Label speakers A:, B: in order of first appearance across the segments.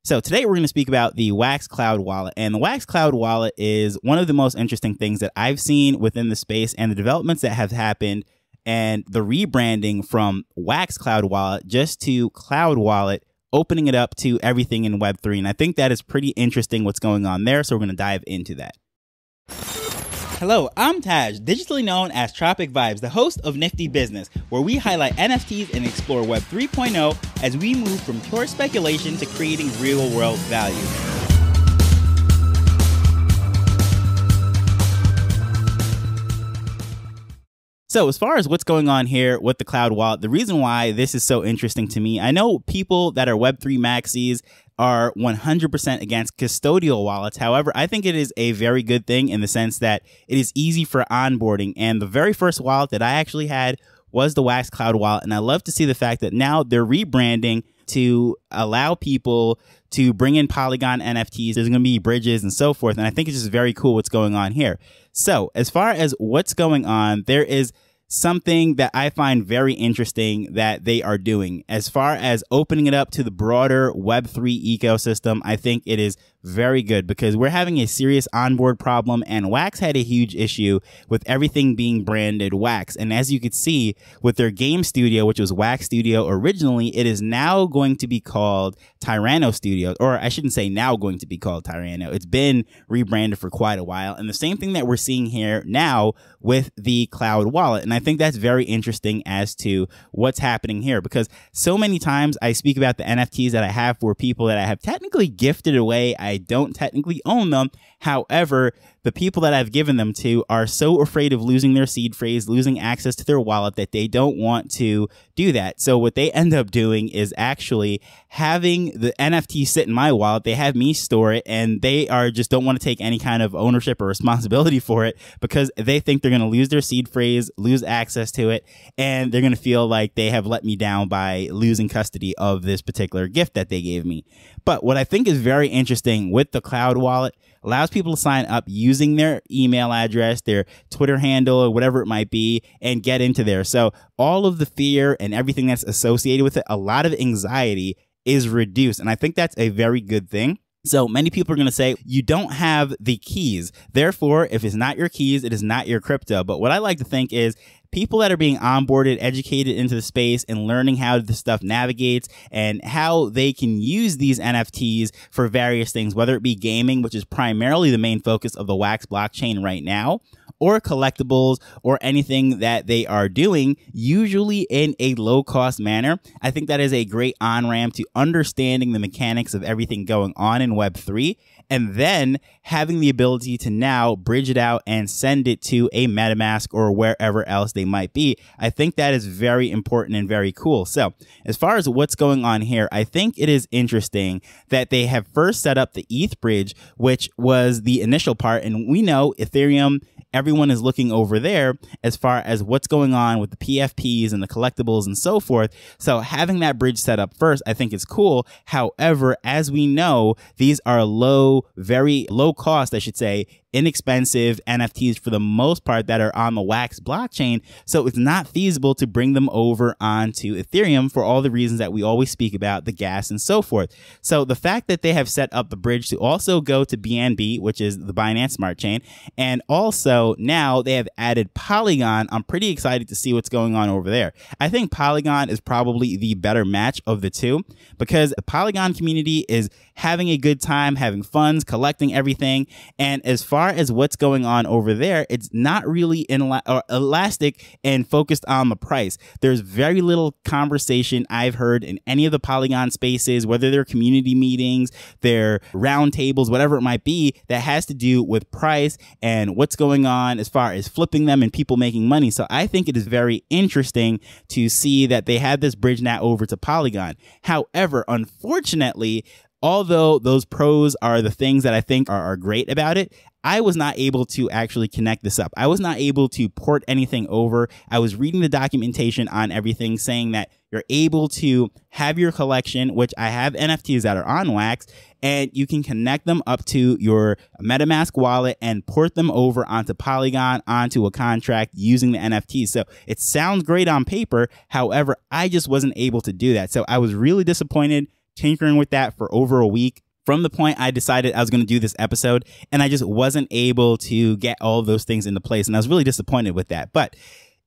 A: So today we're going to speak about the Wax Cloud wallet, and the Wax Cloud wallet is one of the most interesting things that I've seen within the space, and the developments that have happened and the rebranding from Wax Cloud wallet just to Cloud wallet, opening it up to everything in Web3. And I think that is pretty interesting what's going on there. So we're going to dive into that. Hello, I'm Taj, digitally known as Tropic Vibes, the host of Nifty Business, where we highlight NFTs and explore Web 3.0 as we move from pure speculation to creating real-world value. So as far as what's going on here with the Cloud wallet, the reason why this is so interesting to me, I know people that are Web3 maxis are 100% against custodial wallets. However, I think it is a very good thing in the sense that it is easy for onboarding. And the very first wallet that I actually had was the Wax Cloud wallet. And I love to see the fact that now they're rebranding to allow people to bring in Polygon NFTs. There's going to be bridges and so forth. And I think it's just very cool what's going on here. So as far as what's going on, there is something that I find very interesting that they are doing. As far as opening it up to the broader Web3 ecosystem, I think it is very good because we're having a serious onboard problem, and Wax had a huge issue with everything being branded Wax. And as you could see with their game studio, which was Wax Studio originally, it is now going to be called Tyranno Studio, or I shouldn't say now going to be called Tyranno. It's been rebranded for quite a while. And the same thing that we're seeing here now with the Cloud wallet. And I think that's very interesting as to what's happening here, because so many times I speak about the NFTs that I have for people that I have technically gifted away. I don't technically own them. However, the people that I've given them to are so afraid of losing their seed phrase, losing access to their wallet, that they don't want to do that. So what they end up doing is actually having the NFT sit in my wallet. They have me store it, and they are just don't want to take any kind of ownership or responsibility for it because they think they're going to lose their seed phrase, lose access to it, and they're going to feel like they have let me down by losing custody of this particular gift that they gave me. But what I think is very interesting with the Cloud wallet, allows people to sign up using their email address, their Twitter handle, or whatever it might be, and get into there. So all of the fear and everything that's associated with it, a lot of anxiety is reduced. And I think that's a very good thing. So many people are going to say you don't have the keys. Therefore, if it's not your keys, it is not your crypto. But what I like to think is people that are being onboarded, educated into the space and learning how this stuff navigates and how they can use these NFTs for various things, whether it be gaming, which is primarily the main focus of the Wax blockchain right now, or collectibles, or anything that they are doing, usually in a low-cost manner. I think that is a great on-ramp to understanding the mechanics of everything going on in Web3, and then having the ability to now bridge it out and send it to a MetaMask or wherever else they might be. I think that is very important and very cool. So as far as what's going on here, I think it is interesting that they have first set up the ETH bridge, which was the initial part. And we know Ethereum, everyone is looking over there as far as what's going on with the PFPs and the collectibles and so forth. So having that bridge set up first, I think is cool. However, as we know, these are very low cost, I should say, inexpensive NFTs for the most part that are on the Wax blockchain. So it's not feasible to bring them over onto Ethereum for all the reasons that we always speak about, the gas and so forth. So the fact that they have set up the bridge to also go to BNB, which is the Binance Smart Chain, and also now they have added Polygon, I'm pretty excited to see what's going on over there. I think Polygon is probably the better match of the two because the Polygon community is having a good time, having funds, collecting everything. And as far as what's going on over there, it's not really elastic and focused on the price. There's very little conversation I've heard in any of the Polygon spaces, whether they're community meetings, their roundtables, whatever it might be, that has to do with price and what's going on as far as flipping them and people making money. So I think it is very interesting to see that they have this bridge now over to Polygon. However, unfortunately, although those pros are the things that I think are great about it, I was not able to actually connect this up. I was not able to port anything over. I was reading the documentation on everything saying that you're able to have your collection, which I have NFTs that are on Wax, and you can connect them up to your MetaMask wallet and port them over onto Polygon, onto a contract using the NFTs. So it sounds great on paper. However, I just wasn't able to do that. So I was really disappointed tinkering with that for over a week. From the point I decided I was going to do this episode, and I just wasn't able to get all of those things into place. And I was really disappointed with that. But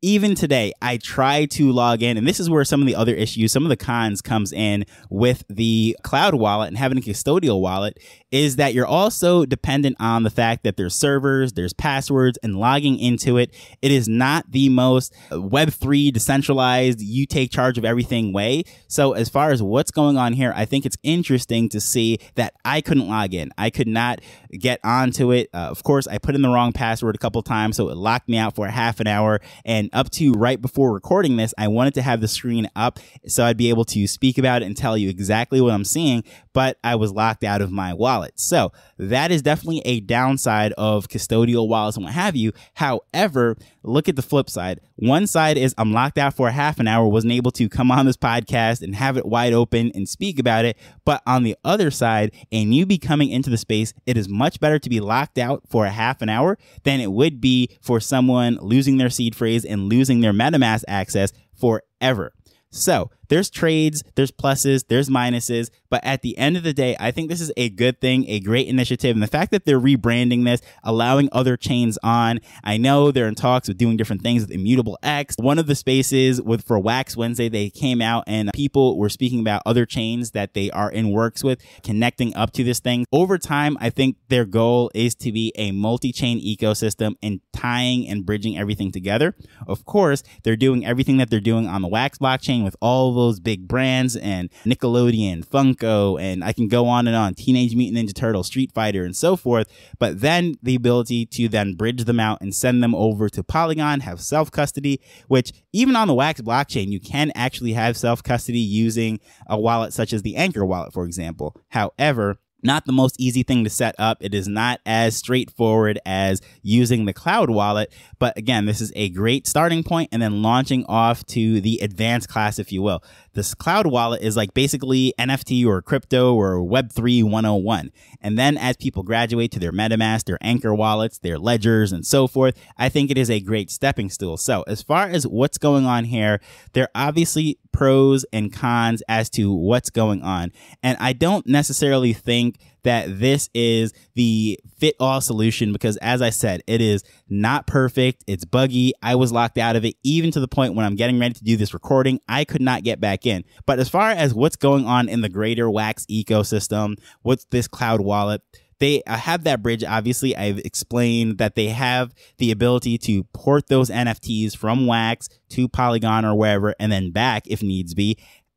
A: even today, I try to log in, and this is where some of the other issues, some of the cons comes in with the cloud wallet and having a custodial wallet, is that you're also dependent on the fact that there's servers, there's passwords, and logging into it. It is not the most Web3 decentralized, you take charge of everything way. So as far as what's going on here, I think it's interesting to see that I couldn't log in. I could not get onto it. Of course, I put in the wrong password a couple times, so it locked me out for a half an hour. And up to right before recording this, I wanted to have the screen up so I'd be able to speak about it and tell you exactly what I'm seeing, but I was locked out of my wallet. So that is definitely a downside of custodial wallets and what have you. However, look at the flip side. One side is I'm locked out for a half an hour, wasn't able to come on this podcast and have it wide open and speak about it. But on the other side, a newbie coming into the space, it is much better to be locked out for a half an hour than it would be for someone losing their seed phrase and losing their MetaMask access forever. So there's trades, there's pluses, there's minuses, but at the end of the day, I think this is a good thing, a great initiative. And the fact that they're rebranding this, allowing other chains on, I know they're in talks with doing different things with Immutable X. One of the spaces for Wax Wednesday, they came out and people were speaking about other chains that they are in works with, connecting up to this thing. Over time, I think their goal is to be a multi-chain ecosystem and tying and bridging everything together. Of course, they're doing everything that they're doing on the Wax blockchain with all those big brands and Nickelodeon, Funko, and I can go on and on, Teenage Mutant Ninja Turtle, Street Fighter, and so forth. But then the ability to then bridge them out and send them over to Polygon, have self-custody, which even on the Wax blockchain, you can actually have self-custody using a wallet such as the Anchor wallet, for example. However, not the most easy thing to set up. It is not as straightforward as using the cloud wallet. But again, this is a great starting point and then launching off to the advanced class, if you will. This cloud wallet is like basically NFT or crypto or Web3 101. And then as people graduate to their MetaMask, their Anchor wallets, their ledgers, and so forth, I think it is a great stepping stool. So as far as what's going on here, there are obviously pros and cons as to what's going on. And I don't necessarily think that this is the fit-all solution because, as I said, it is not perfect. It's buggy. I was locked out of it, even to the point when I'm getting ready to do this recording, I could not get back in. But as far as what's going on in the greater Wax ecosystem, what's this cloud wallet, they have that bridge. Obviously, I've explained that they have the ability to port those NFTs from Wax to Polygon or wherever, and then back if needs be.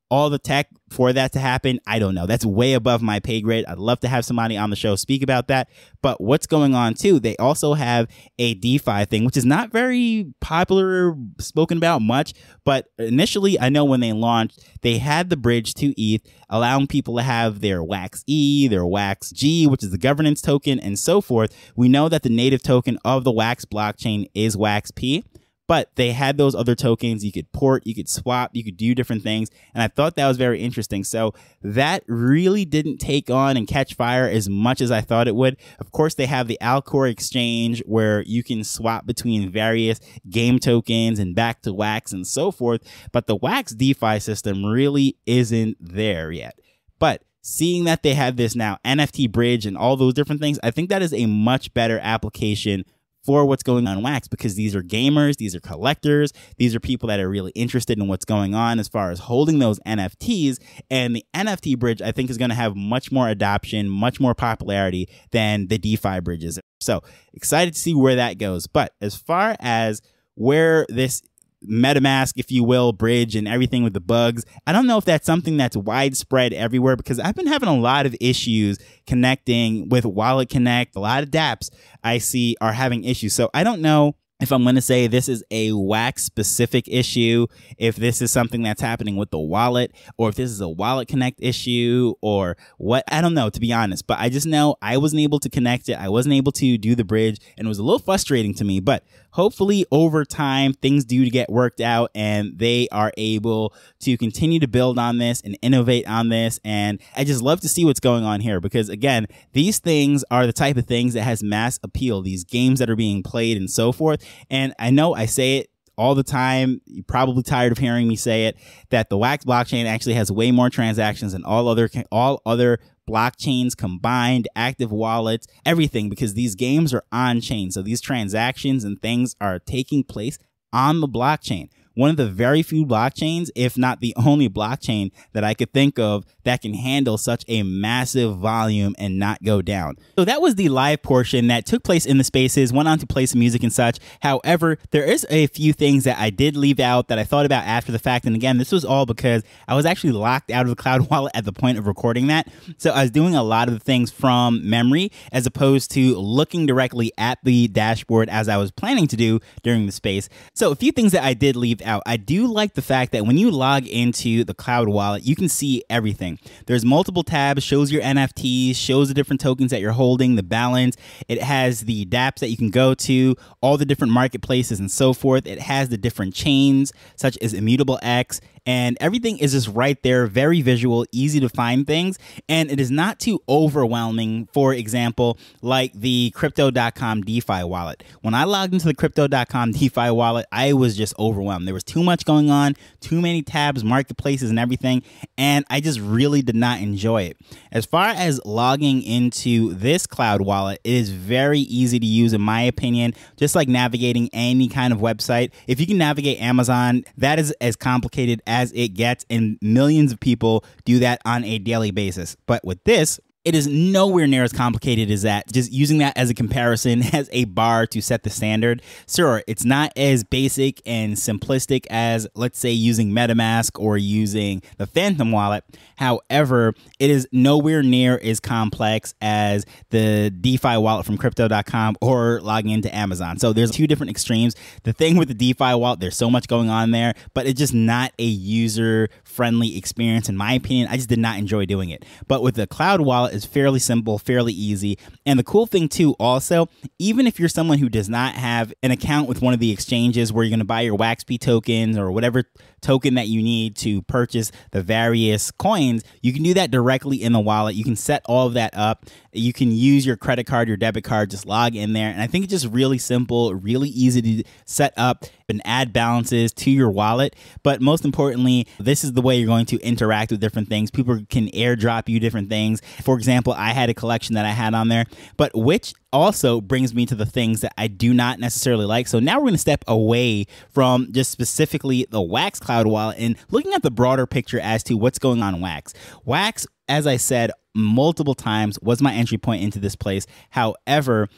A: All the tech for that to happen, I don't know. That's way above my pay grade. I'd love to have somebody on the show speak about that. But what's going on too, they also have a DeFi thing, which is not very popular, spoken about much. But initially, I know when they launched, they had the bridge to ETH, allowing people to have their Wax E, their Wax G, which is the governance token, and so forth. We know that the native token of the Wax blockchain is Wax P. But they had those other tokens you could port, you could swap, you could do different things. And I thought that was very interesting. So that really didn't take on and catch fire as much as I thought it would. Of course, they have the Alcor exchange where you can swap between various game tokens and back to Wax and so forth. But the Wax DeFi system really isn't there yet. But seeing that they have this now NFT bridge and all those different things, I think that is a much better application for what's going on in Wax, because these are gamers, these are collectors, these are people that are really interested in what's going on as far as holding those NFTs. And the NFT bridge, I think, is going to have much more adoption, much more popularity than the DeFi bridges. So excited to see where that goes. But as far as where this MetaMask, if you will, bridge and everything with the bugs, I don't know if that's something that's widespread everywhere, because I've been having a lot of issues connecting with Wallet Connect. A lot of dApps I see are having issues. So I don't know if I'm going to say this is a Wax specific issue, if this is something that's happening with the wallet, or if this is a Wallet Connect issue or what. I don't know, to be honest, but I just know I wasn't able to connect it. I wasn't able to do the bridge, and it was a little frustrating to me, but hopefully over time things do get worked out and they are able to continue to build on this and innovate on this. And I just love to see what's going on here, because again, these things are the type of things that has mass appeal, these games that are being played and so forth. And I know I say it all the time. You're probably tired of hearing me say it, that the Wax blockchain actually has way more transactions than all other blockchains combined, active wallets, everything, because these games are on chain. So these transactions and things are taking place on the blockchain. One of the very few blockchains, if not the only blockchain that I could think of that can handle such a massive volume and not go down. So that was the live portion that took place in the spaces, went on to play some music and such. However, there is a few things that I did leave out that I thought about after the fact. And again, this was all because I was actually locked out of the Cloud Wallet at the point of recording that. So I was doing a lot of the things from memory as opposed to looking directly at the dashboard as I was planning to do during the space. So a few things that I did leave out. I do like the fact that when you log into the Cloud Wallet, you can see everything. There's multiple tabs, shows your NFTs, shows the different tokens that you're holding, the balance. It has the dApps that you can go to, all the different marketplaces and so forth. It has the different chains such as Immutable X, and everything is just right there, very visual, easy to find things, and it is not too overwhelming. For example, like the Crypto.com DeFi wallet. When I logged into the Crypto.com DeFi wallet, I was just overwhelmed. There was too much going on, too many tabs, marketplaces, and everything, and I just really did not enjoy it. As far as logging into this Cloud Wallet, it is very easy to use in my opinion, just like navigating any kind of website. If you can navigate Amazon, that is as complicated as it gets, and millions of people do that on a daily basis. But with this, it is nowhere near as complicated as that. Just using that as a comparison, as a bar to set the standard. Sure, it's not as basic and simplistic as, let's say, using MetaMask or using the Phantom wallet. However, it is nowhere near as complex as the DeFi wallet from Crypto.com or logging into Amazon. So there's two different extremes. The thing with the DeFi wallet, there's so much going on there, but it's just not a user-friendly experience in my opinion. I just did not enjoy doing it. But with the Cloud wallet, is fairly simple, fairly easy. And the cool thing too, also, even if you're someone who does not have an account with one of the exchanges where you're going to buy your WaxP tokens or whatever token that you need to purchase the various coins, you can do that directly in the wallet. You can set all of that up. You can use your credit card, your debit card, just log in there. And I think it's just really simple, really easy to set up and add balances to your wallet. But most importantly, this is the way you're going to interact with different things. People can airdrop you different things. For example, I had a collection that I had on there, but which also brings me to the things that I do not necessarily like. So now we're going to step away from just specifically the Wax Cloud Wallet and looking at the broader picture as to what's going on in Wax. Wax, as I said multiple times, was my entry point into this place. However,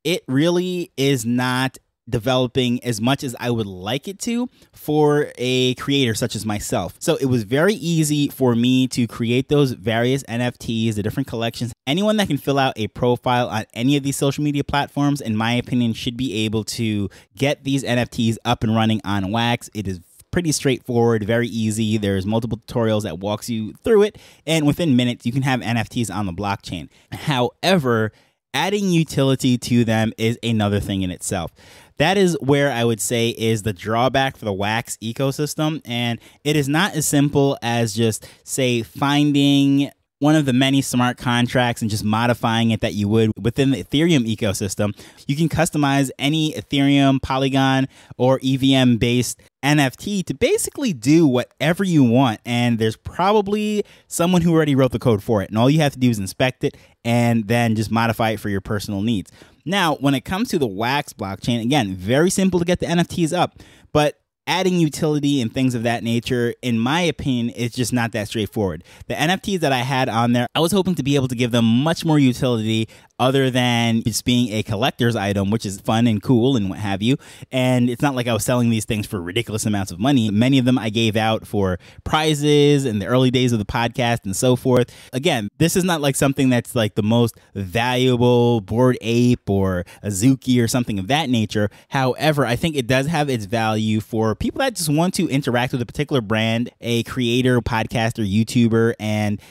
A: it really is not developing as much as I would like it to for a creator such as myself. So it was very easy for me to create those various NFTs, the different collections. Anyone that can fill out a profile on any of these social media platforms, in my opinion, should be able to get these NFTs up and running on Wax. It is pretty straightforward, very easy. There's multiple tutorials that walks you through it, and within minutes you can have NFTs on the blockchain. However, adding utility to them is another thing in itself. That is where I would say is the drawback for the Wax ecosystem, and it is not as simple as just, say, finding one of the many smart contracts and just modifying it that you would within the Ethereum ecosystem. You can customize any Ethereum, Polygon, or EVM-based NFT to basically do whatever you want, and there's probably someone who already wrote the code for it, and all you have to do is inspect it and then just modify it for your personal needs. Now, when it comes to the Wax blockchain, again, very simple to get the NFTs up, but adding utility and things of that nature, in my opinion, is just not that straightforward. The NFTs that I had on there, I was hoping to be able to give them much more utility other than just being a collector's item, which is fun and cool and what have you. And it's not like I was selling these things for ridiculous amounts of money. Many of them I gave out for prizes in the early days of the podcast and so forth. Again, this is not like something that's like the most valuable Bored Ape or Azuki or something of that nature. However, I think it does have its value for people that just want to interact with a particular brand, a creator, podcaster, YouTuber, and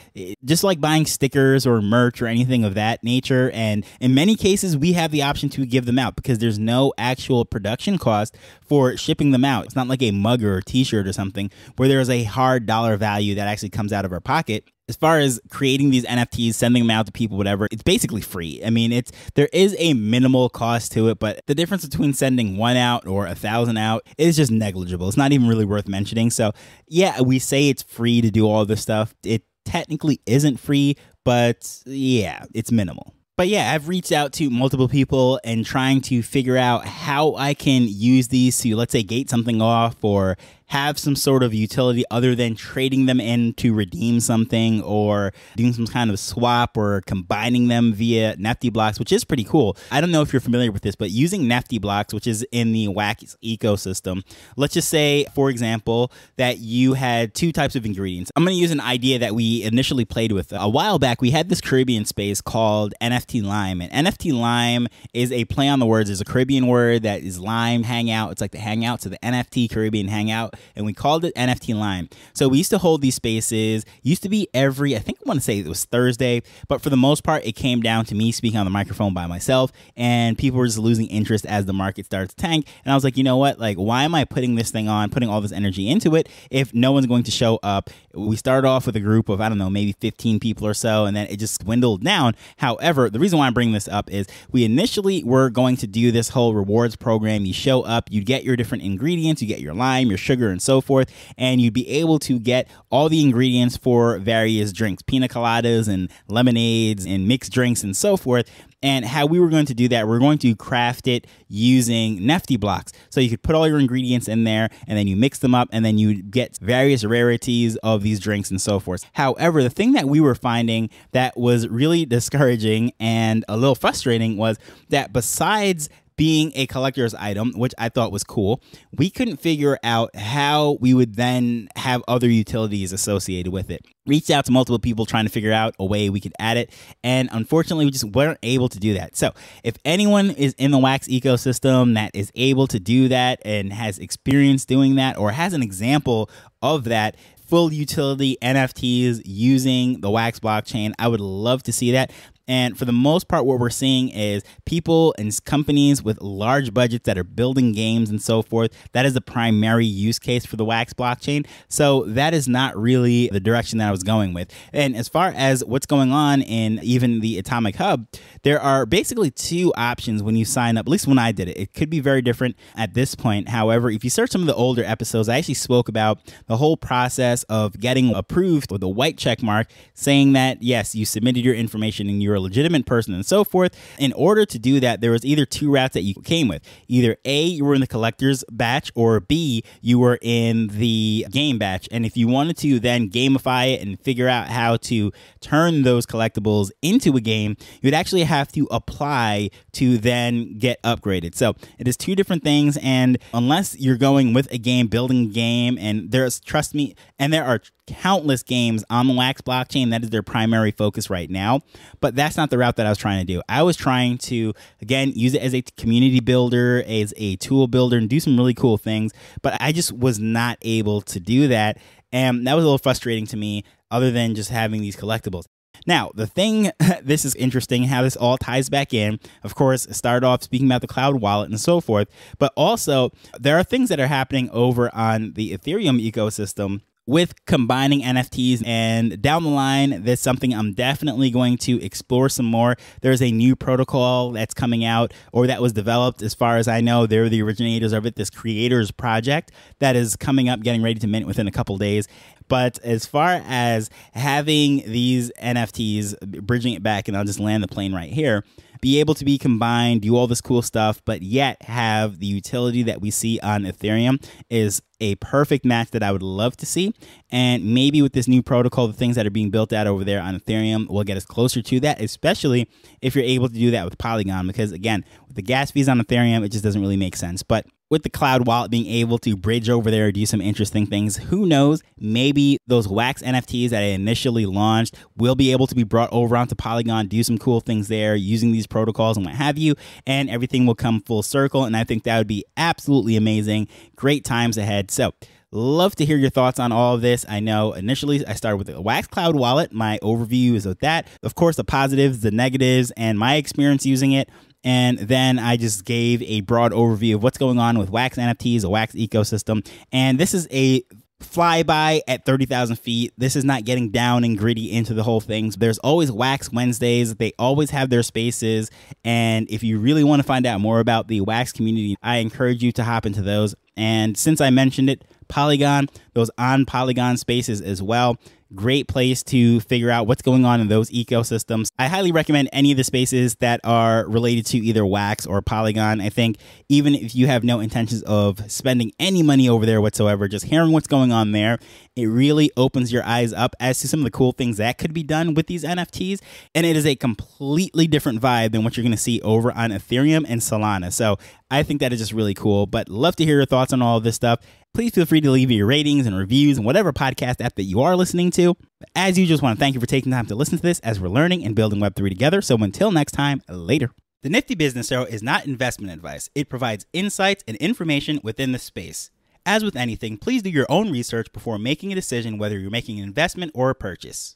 A: just like buying stickers or merch or anything of that nature. And in many cases, we have the option to give them out because there's no actual production cost for shipping them out. It's not like a mug or a t-shirt or something where there's a hard dollar value that actually comes out of our pocket. As far as creating these NFTs, sending them out to people, whatever, it's basically free. I mean, there is a minimal cost to it, but the difference between sending 1 out or 1,000 out is just negligible. It's not even really worth mentioning. So yeah, we say it's free to do all this stuff. It technically isn't free, but yeah, it's minimal. But yeah, I've reached out to multiple people and trying to figure out how I can use these to, let's say, gate something off or have some sort of utility other than trading them in to redeem something or doing some kind of swap or combining them via NFT blocks, which is pretty cool. I don't know if you're familiar with this, but using NFT blocks, which is in the Wax ecosystem, let's just say, for example, that you had 2 types of ingredients. I'm going to use an idea that we initially played with. A while back, we had this Caribbean space called NFT Lime, and NFT Lime is a play on the words. It's a Caribbean word that is lime, hangout. It's like the hangout, so the NFT Caribbean hangout. And we called it NFT Lime. So we used to hold these spaces. Used to be I want to say it was Thursday, but for the most part, it came down to me speaking on the microphone by myself, and people were just losing interest as the market started to tank. And I was like, you know what? Like, why am I putting this thing on, putting all this energy into it if no one's going to show up? We started off with a group of, I don't know, maybe 15 people or so, and then it just dwindled down. However, the reason why I'm bringing this up is we initially were going to do this whole rewards program. You show up, you get your different ingredients, you get your lime, your sugar, and so forth, and you'd be able to get all the ingredients for various drinks, pina coladas and lemonades and mixed drinks and so forth. And how we were going to do that, we're going to craft it using NFT blocks. So you could put all your ingredients in there and then you mix them up and then you get various rarities of these drinks and so forth. However, the thing that we were finding that was really discouraging and a little frustrating was that besides being a collector's item, which I thought was cool, we couldn't figure out how we would then have other utilities associated with it. Reached out to multiple people trying to figure out a way we could add it, and unfortunately we just weren't able to do that. So if anyone is in the Wax ecosystem that is able to do that and has experience doing that or has an example of that, full utility NFTs using the Wax blockchain, I would love to see that. And for the most part, what we're seeing is people and companies with large budgets that are building games and so forth. That is the primary use case for the Wax blockchain. So that is not really the direction that I was going with. And as far as what's going on in even the Atomic Hub, there are basically 2 options when you sign up, at least when I did it. It could be very different at this point. However, if you search some of the older episodes, I actually spoke about the whole process of getting approved with a white check mark saying that, yes, you submitted your information and you're a legitimate person and so forth. In order to do that, there was either 2 routes that you came with. Either A, you were in the collector's batch, or B, you were in the game batch. And if you wanted to then gamify it and figure out how to turn those collectibles into a game, you'd actually have to apply to then get upgraded. So it is 2 different things, and unless you're going with a game, building a game, and trust me, and there are countless games on the Wax blockchain. That is their primary focus right now. But that's not the route that I was trying to do. I was trying to, again, use it as a community builder, as a tool builder, and do some really cool things. But I just was not able to do that. And that was a little frustrating to me, other than just having these collectibles. Now, the thing, this is interesting how this all ties back in. Of course, start off speaking about the cloud wallet and so forth. But also, there are things that are happening over on the Ethereum ecosystem with combining NFTs, and down the line, that's something I'm definitely going to explore some more. There's a new protocol that's coming out, or that was developed, as far as I know. They're the originators of it, this creators project that is coming up, getting ready to mint within a couple days. But as far as having these NFTs, bridging it back, and I'll just land the plane right here, be able to be combined, do all this cool stuff, but yet have the utility that we see on Ethereum is a perfect match that I would love to see. And maybe with this new protocol, the things that are being built out over there on Ethereum will get us closer to that, especially if you're able to do that with Polygon, because again, with the gas fees on Ethereum, it just doesn't really make sense. But with the cloud wallet being able to bridge over there, do some interesting things, who knows, maybe those Wax NFTs that I initially launched will be able to be brought over onto Polygon, do some cool things there using these protocols and what have you, and everything will come full circle. And I think that would be absolutely amazing. Great times ahead. So Love to hear your thoughts on all of this. I know initially I started with the Wax Cloud wallet. My overview is of that. Of course, the positives, the negatives, and my experience using it. And then I just gave a broad overview of what's going on with Wax NFTs, the Wax ecosystem. And this is a flyby at 30,000 feet. This is not getting down and gritty into the whole thing. There's always Wax Wednesdays. They always have their spaces. And if you really want to find out more about the Wax community, I encourage you to hop into those. And since I mentioned it, Polygon, those on Polygon spaces as well. Great place to figure out what's going on in those ecosystems. I highly recommend any of the spaces that are related to either Wax or Polygon. I think even if you have no intentions of spending any money over there whatsoever, just hearing what's going on there, it really opens your eyes up as to some of the cool things that could be done with these NFTs. And it is a completely different vibe than what you're going to see over on Ethereum and Solana. So I think that is just really cool, but love to hear your thoughts on all of this stuff. Please feel free to leave your ratings and reviews and whatever podcast app that you are listening to. As usual, just want to thank you for taking time to listen to this as we're learning and building Web3 together. So until next time, later. The Nifty Business Arrow is not investment advice. It provides insights and information within the space. As with anything, please do your own research before making a decision whether you're making an investment or a purchase.